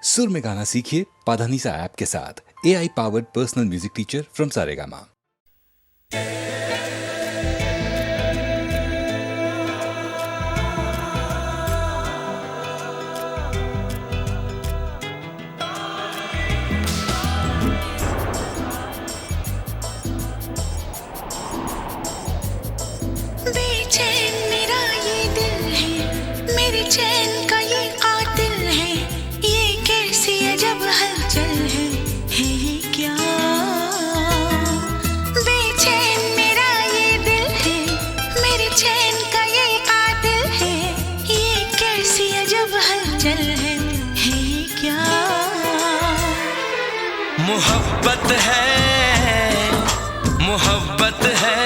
सुर में गाना सीखिए पाधानीसा ऐप के साथ। AI powered personal music teacher from Saregama. बेचैन मेरा ये दिल है, मेरे चैन का ये कातिल है। ये कैसी अजब हलचल है ये क्या? बेचैन मेरा ये दिल है, मेरे चैन का ये कातिल है। ये कैसी अजब हलचल है ये क्या? मोहब्बत है, मोहब्बत है,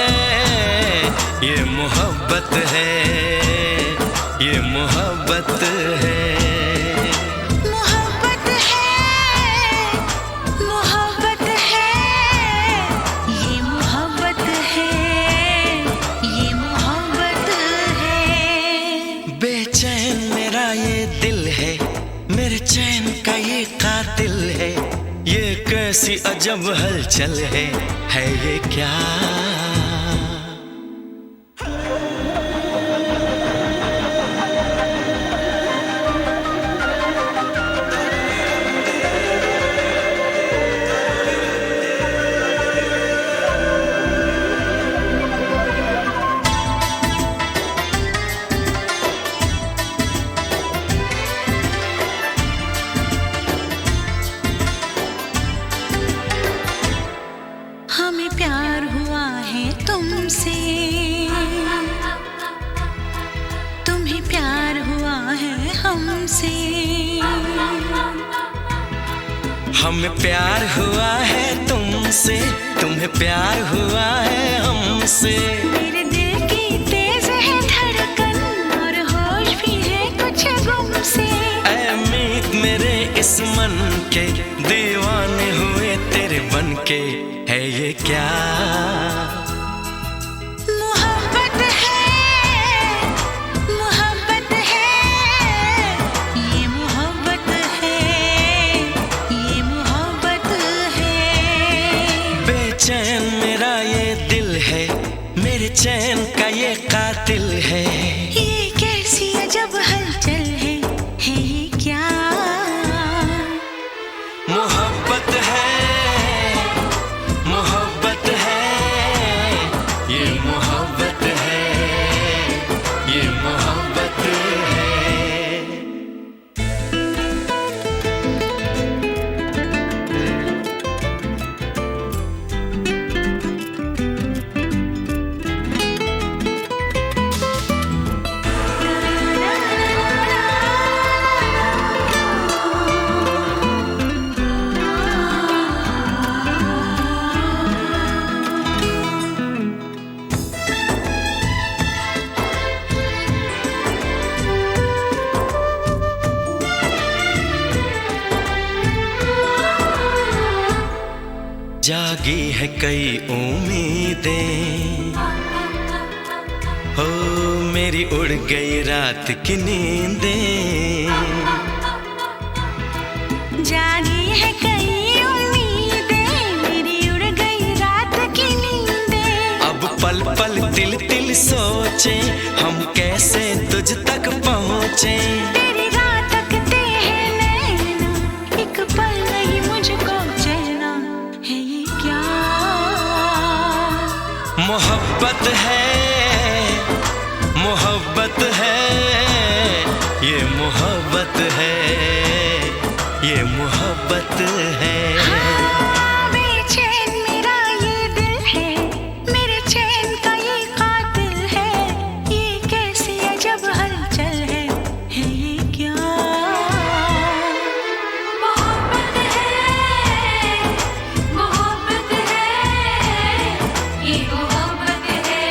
ये मोहब्बत है, ये मोहब्बत है। मोहब्बत है, मोहब्बत है, ये मोहब्बत है, ये मोहब्बत है। बेचैन मेरा ये दिल है, मेरे चैन का ये कातिल है। ये कैसी अजब हलचल है ये क्या? हमें प्यार हुआ है तुमसे, तुम्हें प्यार हुआ है हमसे। हमें प्यार हुआ है तुमसे, तुम्हें प्यार हुआ है हमसे। मेरे दिल की तेज है धड़कन और होश भी है कुछ गुम से। ऐ मीत मेरे इस मन के, दीवाने हुए तेरे बन के। है ये क्या? मोहब्बत है, मोहब्बत है, ये मोहब्बत है, ये मोहब्बत है। बेचैन मेरा ये दिल है, मेरे चैन का ये कातिल है। ये कैसी अजब हलचल है ये क्या? मोहब्बत है, मोहब्बत है, ये मोहब्बत है, ये मोहब्बत है। जागी है कई उम्मीदें, हो मेरी उड़ गई रात की नींदें। जागी है कई उम्मीदें, मेरी उड़ गई रात की नींदें। अब पल पल तिल तिल सोचे, हम कैसे तुझ तक पहुँचे। तेरी रात तकते हैं नैना, एक पल नहीं मुझको चैना है ये क्या? मोहब्बत है, मोहब्बत है, ये मोहब्बत है, ये मोहब्बत है। बेचैन मेरा ये दिल है, मेरे चैन का ये कातिल है। ये कैसी अजब हलचल है ये क्या? मोहब्बत है, मोहब्बत है, ये मोहब्बत है,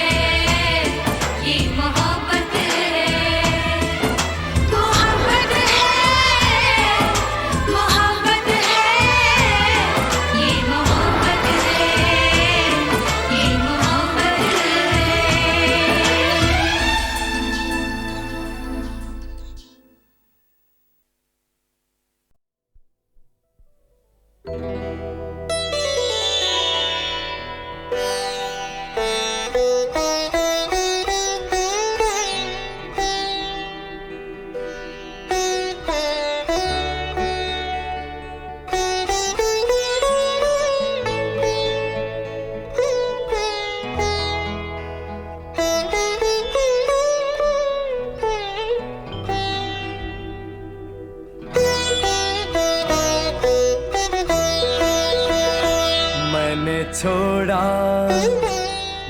ये मोहब्बत है। मोहब्बत है, मोहब्बत है,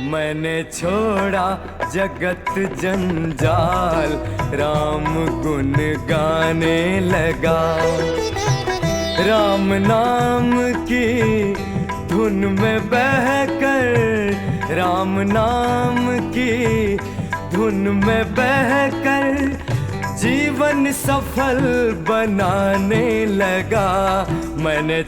मैंने छोड़ा जगत जंजाल, राम गुन गाने लगा। राम नाम की धुन में बहकर, राम नाम की धुन में बहकर जीवन सफल बनाने लगा। मैंने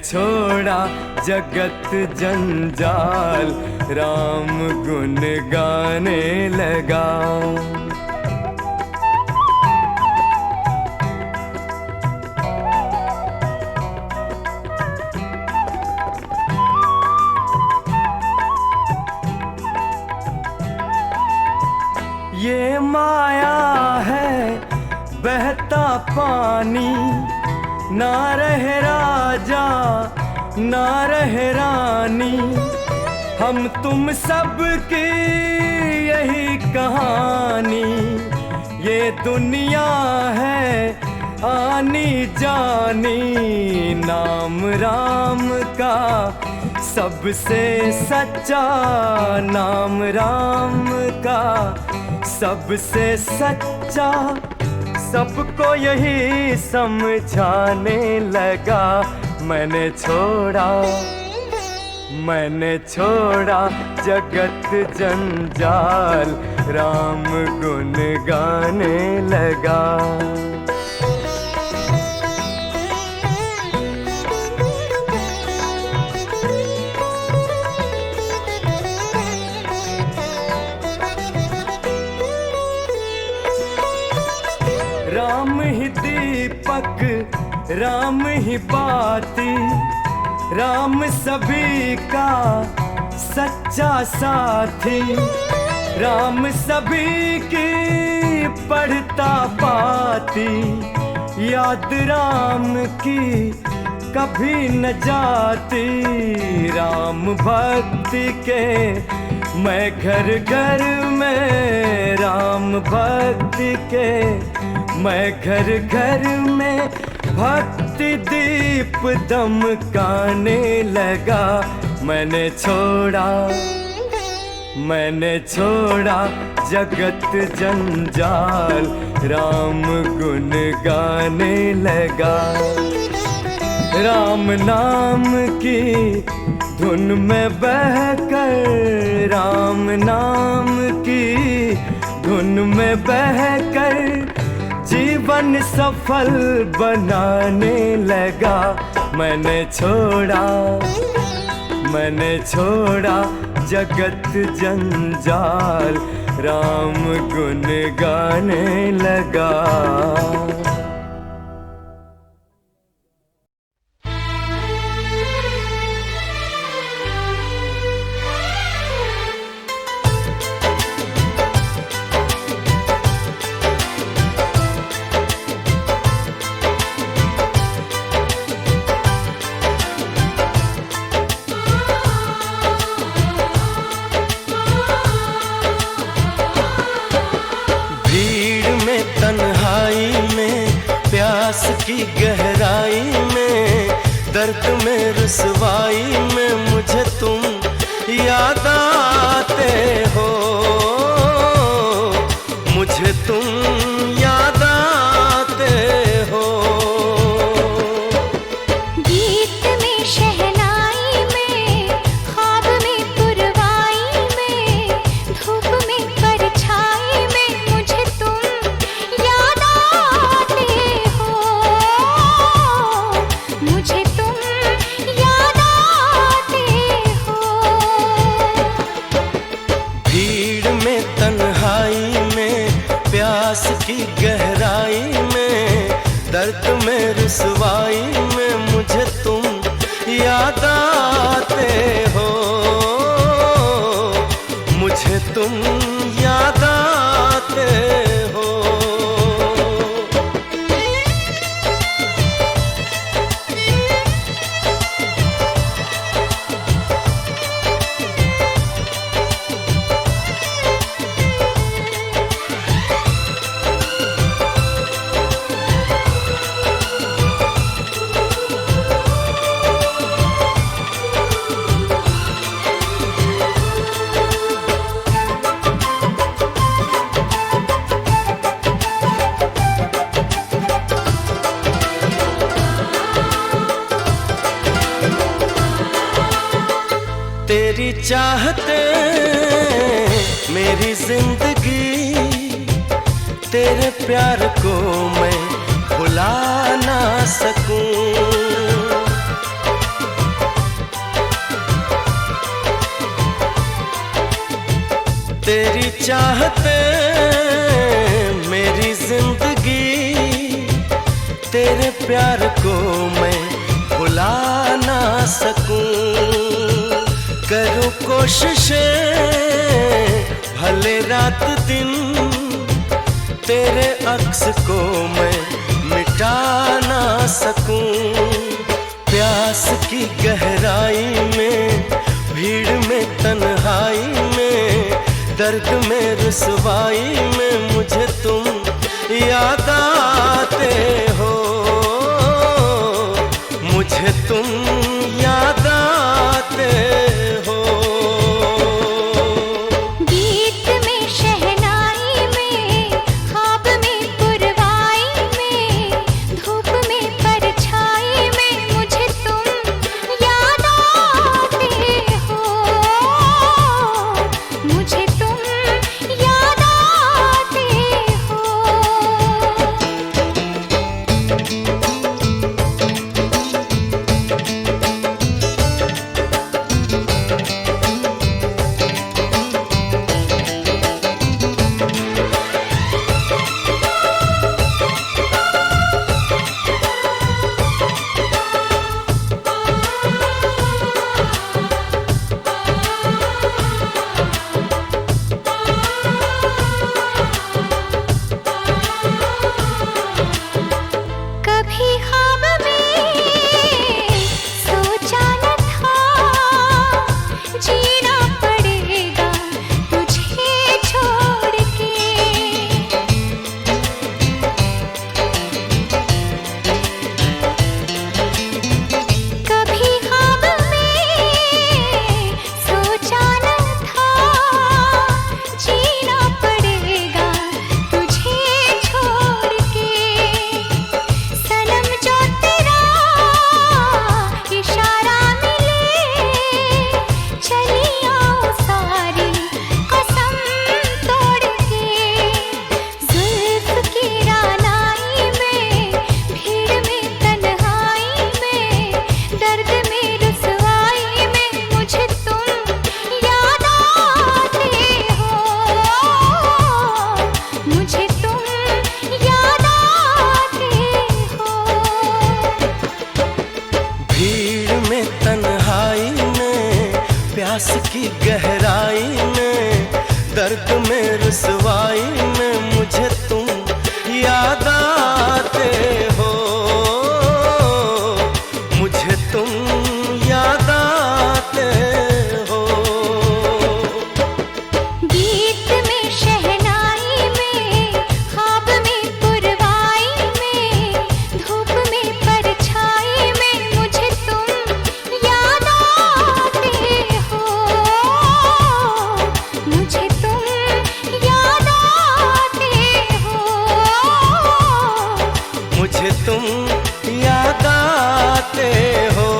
छोड़ा जगत जंजाल, राम गुन गाने लगा। ये माया है बहता पानी, ना रहे राजा ना रहे रानी, हम तुम सब की यही कहानी। ये दुनिया है आनी जानी, नाम राम का सबसे सच्चा, नाम राम का सबसे सच्चा, सबको यही समझाने लगा। मैंने छोड़ा जगत जंजाल, राम गुन गाने लगा। राम ही दीपक, राम ही बाती, राम सभी का सच्चा साथी। राम सभी की पढ़ता पाती, याद राम की कभी न जाती। राम भक्ति के मैं घर घर में, राम भक्ति के मैं घर घर में भक्ति दीप दमकाने लगा। मैंने छोड़ा जगत जंजाल, राम गुन गाने लगा। राम नाम की धुन में बहकर, राम नाम की धुन में बहकर जीवन सफल बनाने लगा। मैंने छोड़ा जगत जंजाल, राम गुन गाने लगा। की गहराई में, दर्द में रुसवाई में मुझे तुम याद आते हो, मुझे तुम याद आते हो। गीत में शहनाई में, ख्वाब में पुरवाई में, धूप में परछाई में मुझे तुम याद आते हो, मुझे तुम याद आते हो। भीड़ में तन्हाई में, प्यास की गहराई में, दर्द में रुसवाई में मुझे तुम याद आते हो, मुझे तुम याद आते हो। तेरी चाहते मेरी जिंदगी, तेरे प्यार को मैं भुला ना सकूं। तेरी चाहते मेरी जिंदगी, तेरे प्यार को मैं भुला ना सकूं। करूं कोशिशें भले रात दिन, तेरे अक्स को मैं मिटा ना सकूं। प्यास की गहराई में, भीड़ में, तन्हाई में, दर्द में, रुसवाई में मुझे तुम याद आते हो, मुझे तुम याद आते हो। गीत में, शहनाई में, ख्वाब में, पुरवाई में, धूप में, परछाई में मुझे तुम याद आते हो, मुझे तुम याद आते हो। कभी ख्वाब में सोचा न था, जीना पड़ेगा तुझे छोड़ के। कभी ख्वाब में सोचा न था, जीना पड़ेगा तुझे छोड़ के। सनम जो तेरा इशारा मिले, चली आओ सारी कसम तोड़ के। जुल्फ की रानाई में, भीड़ में, तन्हाई में, दर्द में, रुसवाई में मुझे तुम याद आते हो, मुझे तुम याद आते हो। भीड़ में, तन्हाई में, प्यास की गहराई में, दर्द में, रुसवाई में मुझे तुम याद आते हो, मुझे तुम याद आते हो। गीत में, शहनाई में, ख्वाब में, पुरवाई में, धूप में, परछाई में मुझे तुम याद आते हो, मुझे तुम याद आते हो, मुझे तुम याद आते हो,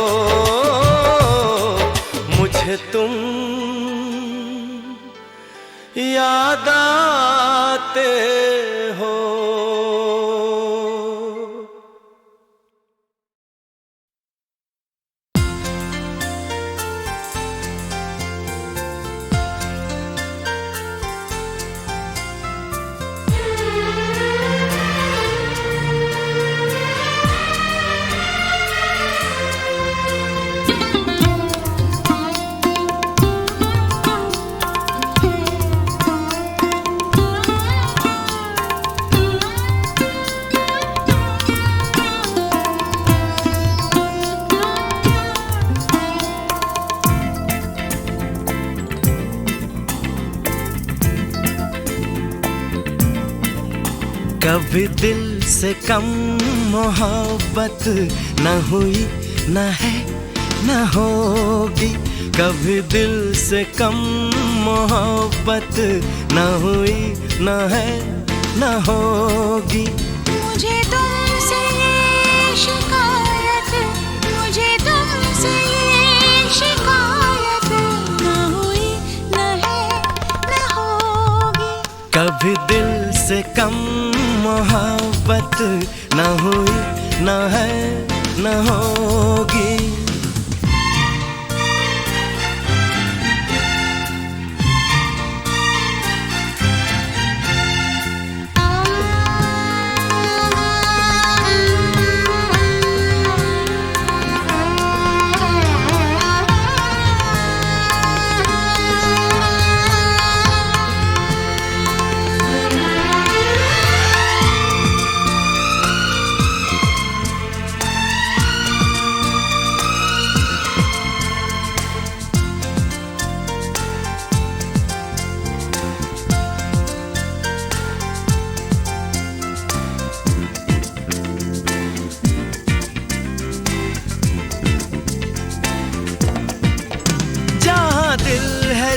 मुझे तुम याद आते हो। कभी दिल से कम मोहब्बत न हुई, न है, न होगी। कभी दिल से कम मोहब्बत न हुई, न है, न होगी। मुझे तुमसे ये शिकायत, मुझे तुमसे ये शिकायत न कम मोहब्बत न हुई, न है, न होगी।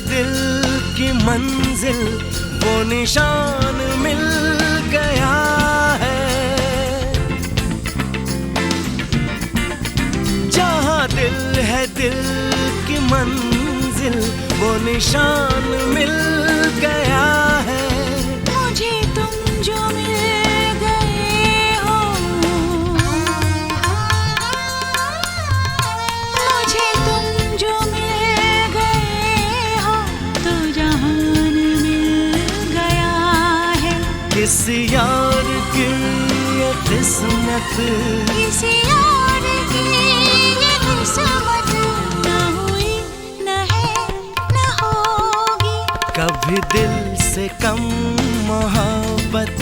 दिल की मंजिल वो निशान मिल गया है। जहाँ दिल है दिल की मंजिल वो निशान मिल गया है। मुझे तुम जो मिल गए हो, मुझे तुम जो किसी यार की ये किस्मत, किसी यार की ये किस्मत न हुई, न है, न होगी। कभी दिल से कम मोहब्बत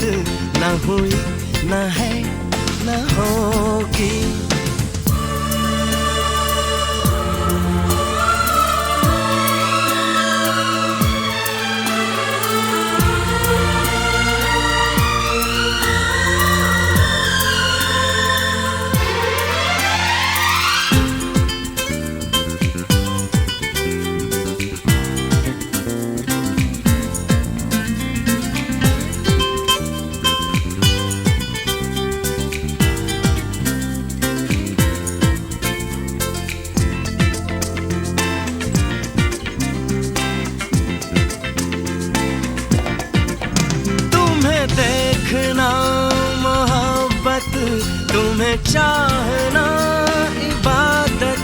न हुई, न है, न होगी। देखना मोहब्बत, तुम्हें चाहना इबादत।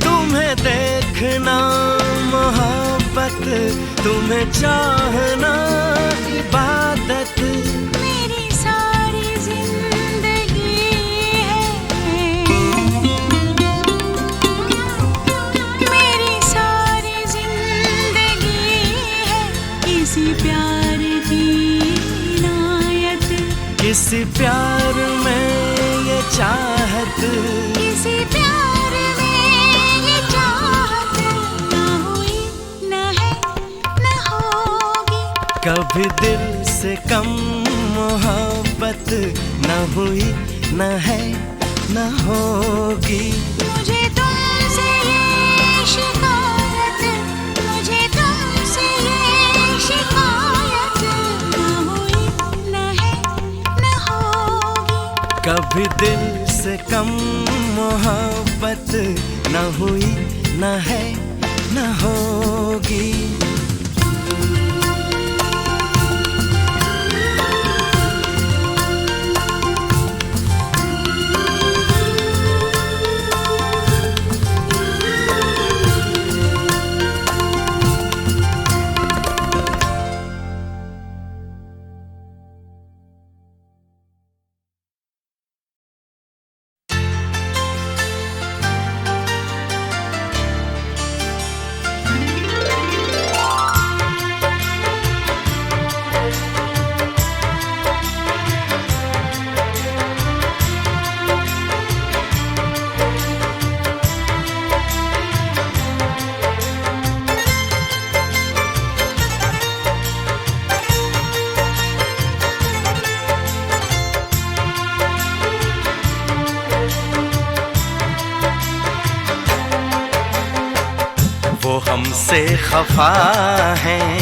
तुम्हें देखना मोहब्बत, तुम्हें चाहना इबादत। मेरी सारी जिंदगी है, मेरी सारी जिंदगी है किसी प्यार की इनायत। किसी प्यार में ये चाहत, किसी प्यार में ये चाहत न हुई, न है, न होगी। कभी दिल से कम मोहब्बत न हुई, न है, न होगी। मुझे तुमसे ये शिकायत, मुझे तुमसे ये शिकायत न हुई, न है, न होगी। कभी दिल से कम मोहब्बत न हुई, न है, न होगी। वो हमसे खफा हैं,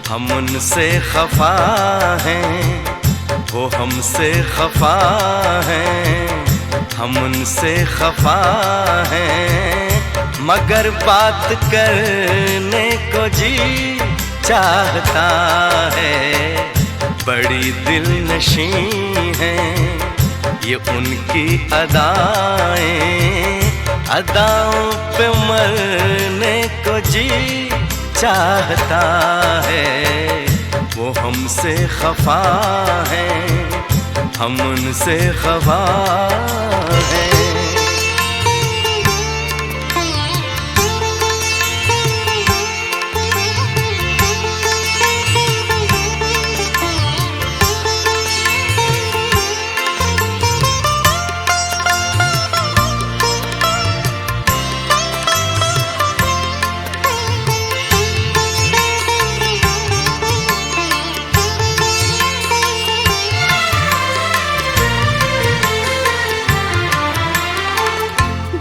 हम उनसे खफा हैं। वो हमसे खफा हैं, हम उनसे खफा हैं। मगर बात करने को जी चाहता है। बड़ी दिलनशी हैं ये उनकी अदाएं, अदाओं पे मरने को जी चाहता है। वो हमसे खफा हैं, हम उनसे खफा हैं।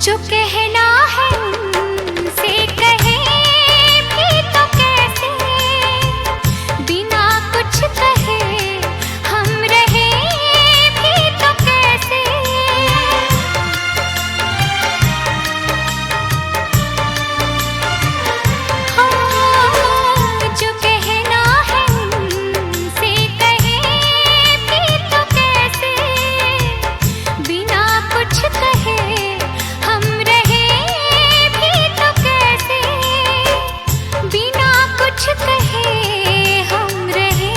जो कहना है उनसे कहे भी तो कैसे, बिना कुछ कहे हम रहे भी तो कैसे। जो कहना है उनसे कहे भी तो कैसे, बिना कुछ कहे हम रहे भी तो कैसे, बिना कुछ कहे हम रहे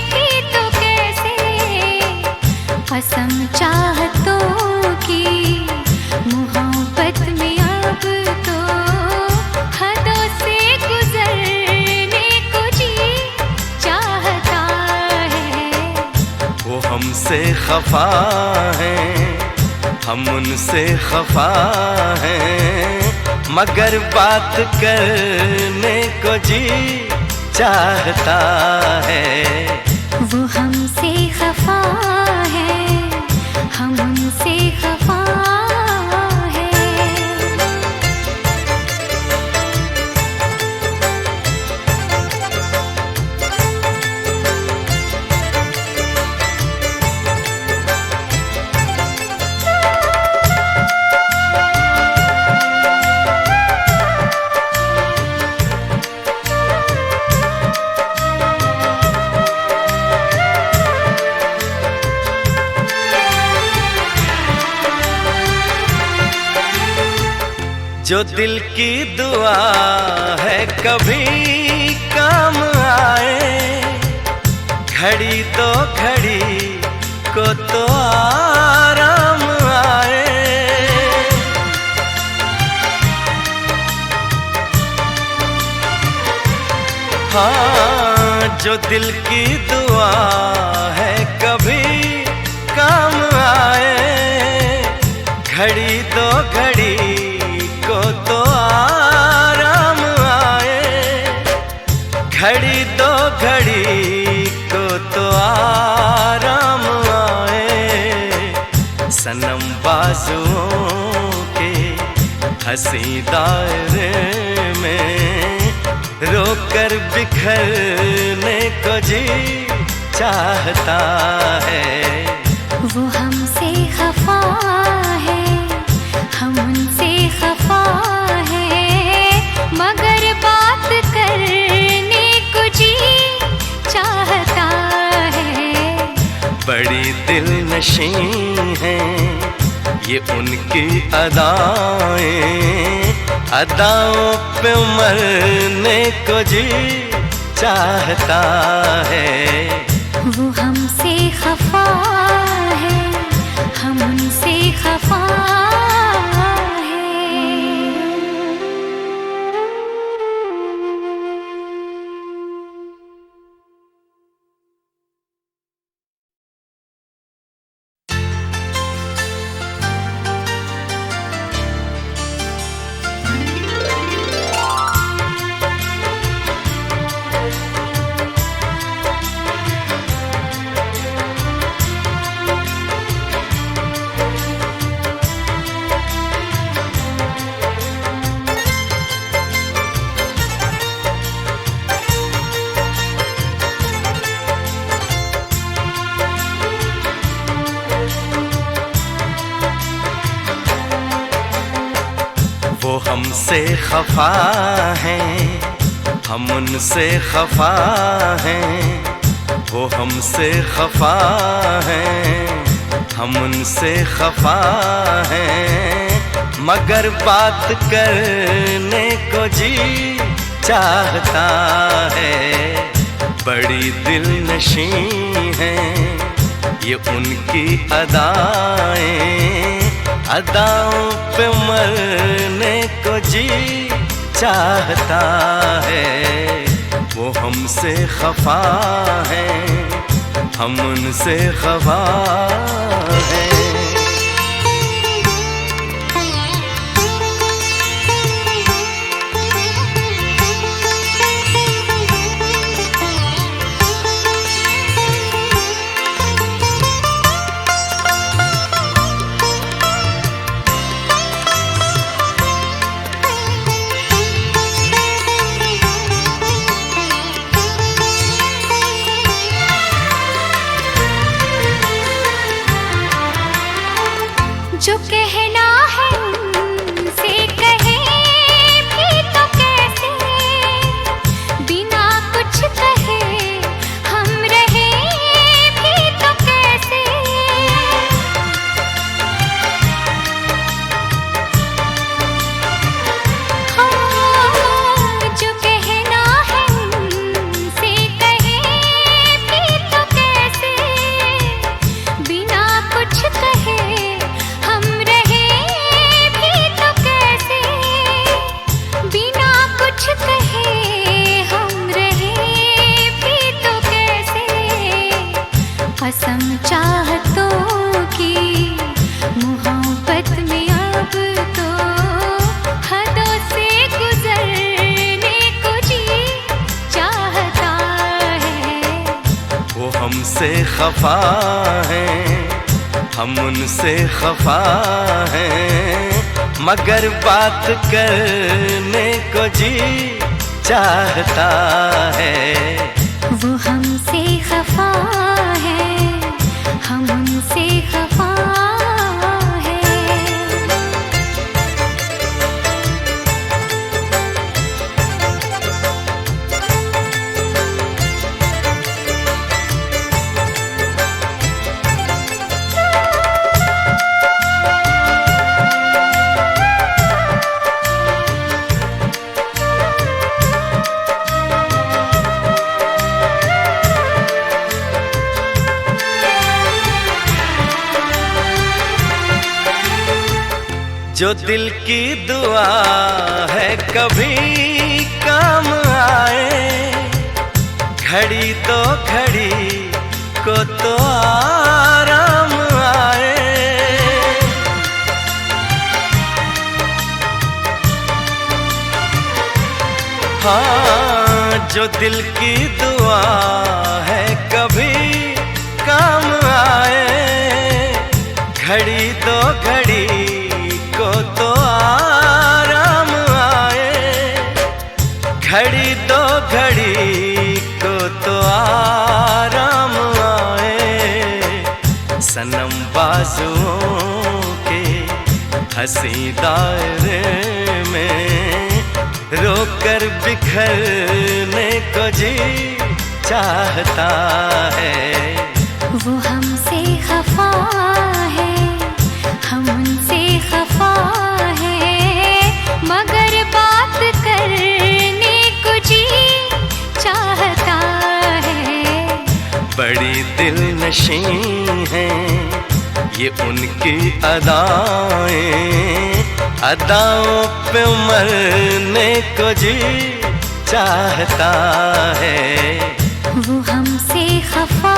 भी तो कैसे। कसम चाहतों की मोहब्बत में अब तो हदों से गुजरने को जी चाहता है। वो हमसे खफा हैं, हम उनसे खफा हैं, मगर बात करने को जी चाहता है। वो हमसे खफा है, हम उनसे खफा है। जो दिल की दुआ है कभी काम आए, घड़ी तो घड़ी को तो आराम आए। हाँ, जो दिल की दुआ है कभी काम आए, घड़ी तो घड़ी को तो आराम आए। घड़ी दो घड़ी को तो आराम आए। सनम बाजुओं के हंसी दायरे में रोकर बिखरने को जी चाहता है। वो हमसे खफा है, हम उनसे खफा है, मगर बात करने को जी चाहता है। बड़ी दिलनशी हैं ये उनकी अदाएं, अदाओं पे मरने को जी चाहता है। वो हमसे खफा है, हम उनसे खफा हमसे खफा हैं, हम उनसे खफा हैं। वो हमसे खफा हैं, हम उनसे खफा हैं। मगर बात करने को जी चाहता है। बड़ी दिलनशी हैं ये उनकी अदाएं, अदाओं पे मरने को जी चाहता है। वो हमसे खफा हैं, हम उनसे खफा हैं। जो कहना है उनसे कहे भी तो कैसे, बिना कुछ कहे हम रहे भी तो कैसे। हाँ, जो कहना है उनसे कहे भी तो कैसे, बिना कुछ कहे हम रहे भी तो कैसे, बिना कुछ कहे हम रहे भी तो कैसे। कसम चाहतों की मोहब्बत में अब तो हदों से गुजरने को जी चाहता है। वो हमसे खफा हैं, हम उनसे खफा हैं। मगर बात करने को जी चाहता है। वो हमसे खफा है, हम उनसे खफा है। जो दिल की दुआ है कभी काम आए, घड़ी तो घड़ी को तो आराम आए। हाँ, जो दिल की दुआ है कभी काम आए, घड़ी तो घड़ी को तो आराम आए। घड़ी दो घड़ी को तो आराम आए। सनम बाजुओं के हंसी दायरे में रोकर बिखरने को जी चाहता है। वो हमसे खफा है, हम उनसे खफा है। मगर बात करने को जी चाहता है। बड़ी दिलनशी हैं ये उनकी अदाएं, अदाओं पे मरने को जी चाहता है। वो हमसे खफा